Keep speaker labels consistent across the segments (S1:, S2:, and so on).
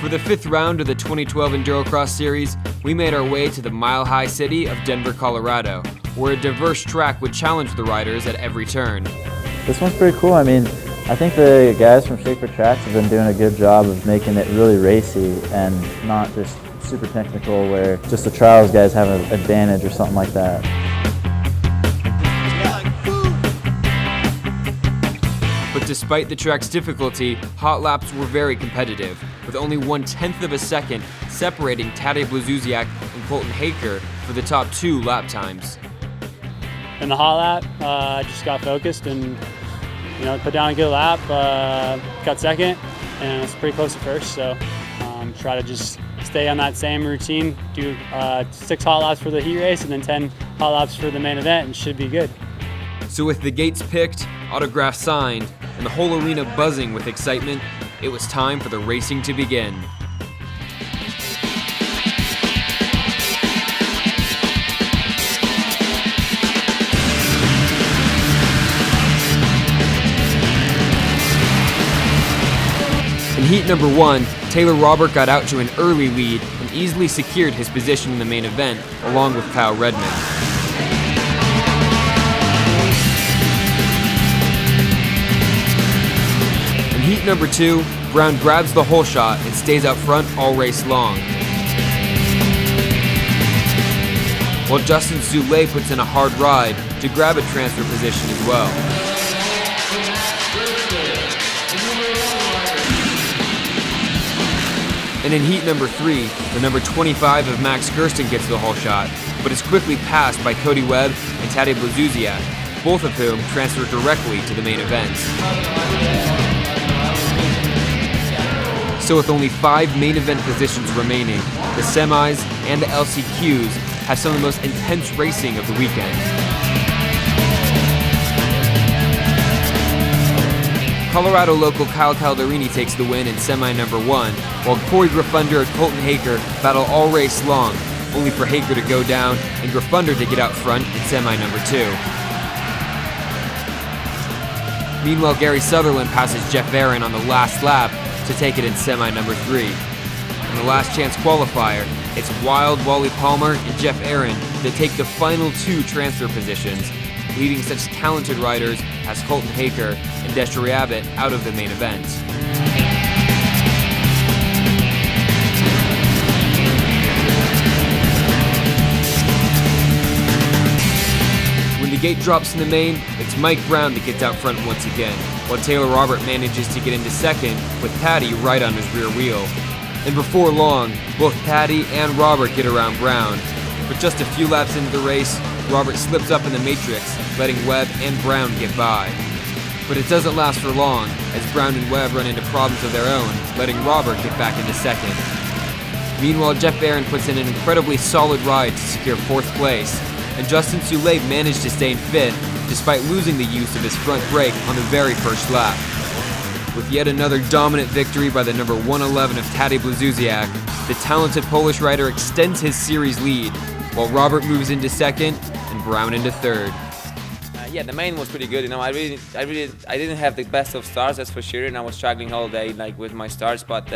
S1: For the 5th round of the 2012 EnduroCross Series, we made our way to the mile-high city of Denver, Colorado, where a diverse track would challenge the riders at every turn.
S2: This one's pretty cool. I mean, I think the guys from Shaper Tracks have been doing a good job of making it really racy and not just super technical where just the trials guys have an advantage or something like that.
S1: But despite the track's difficulty, hot laps were very competitive, with only 1/10 of a second separating Taddy Blazusiak and Colton Haker for the top 2 lap times.
S3: In the hot lap, I just got focused and put down a good lap, got second, and it's pretty close to first, so try to just stay on that same routine, do 6 hot laps for the heat race and then 10 hot laps for the main event, and should be good.
S1: So with the gates picked, autographs signed, and the whole arena buzzing with excitement, it was time for the racing to begin. In heat number 1, Taylor Robert got out to an early lead and easily secured his position in the main event, along with Kyle Redmond. In heat number 2, Brown grabs the hole shot and stays out front all race long. While Justin Soule puts in a hard ride to grab a transfer position as well. And in heat number 3, the number 25 of Max Kirsten gets the hole shot, but is quickly passed by Cody Webb and Taddy Blazusiak, both of whom transfer directly to the main events. So with only 5 main event positions remaining, the semis and the LCQs have some of the most intense racing of the weekend. Colorado local Kyle Calderini takes the win in semi number 1, while Corey Graffunder and Colton Haker battle all race long, only for Haker to go down and Graffunder to get out front in semi number 2. Meanwhile, Gary Sutherland passes Geoff Aaron on the last lap to take it in semi number 3. In the last chance qualifier, it's Wild, Wally Palmer, and Geoff Aaron that take the final 2 transfer positions, leaving such talented riders as Colton Haker and Desiree Abbott out of the main event. When the gate drops in the main, it's Mike Brown that gets out front once again, while Taylor Robert manages to get into second with Taddy right on his rear wheel. And before long, both Taddy and Robert get around Brown, but just a few laps into the race, Robert slips up in the matrix, letting Webb and Brown get by. But it doesn't last for long, as Brown and Webb run into problems of their own, letting Robert get back into second. Meanwhile, Geoff Aaron puts in an incredibly solid ride to secure 4th place, and Justin Soule managed to stay in 5th, despite losing the use of his front brake on the very first lap. With yet another dominant victory by the number 111 of Taddy Blazusiak, the talented Polish rider extends his series lead, while Robert moves into second and Brown into 3rd.
S4: Yeah, the main was pretty good. I didn't have the best of starts, that's for sure, and I was struggling all day with my starts. But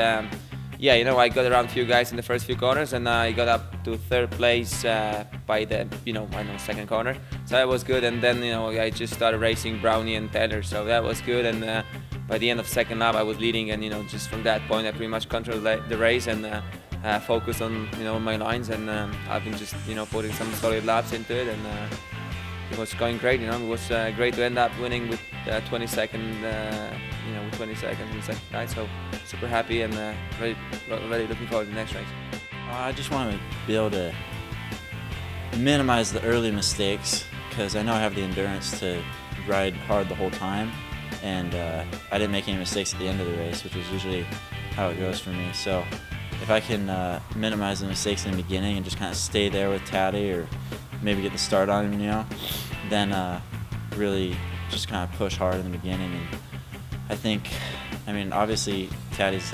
S4: yeah, I got around a few guys in the first few corners, and I got up to 3rd place by the 2nd corner. So that was good. And then I just started racing Brownie and Taylor, so that was good. And by the end of 2nd lap, I was leading, and just from that point, I pretty much controlled the race and focused on my lines. And I've been just putting some solid laps into it, and it was going great. It was great to end up winning with 22nd, with 20 seconds in the second night. So super happy and really looking forward to the next race.
S2: I just want to be able to minimize the early mistakes, because I know I have the endurance to ride hard the whole time, and I didn't make any mistakes at the end of the race, which is usually how it goes for me. So if I can minimize the mistakes in the beginning and just kind of stay there with Taddy, or maybe get the start on him, then really just kind of push hard in the beginning. And I think, obviously Taddy's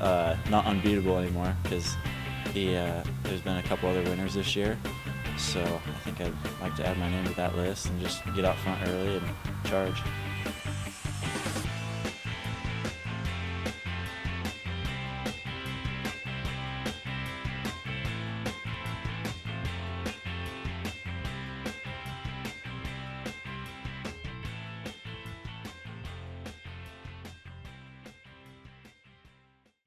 S2: not unbeatable anymore, because there's been a couple other winners this year. So I think I'd like to add my name to that list and just get out front early and charge.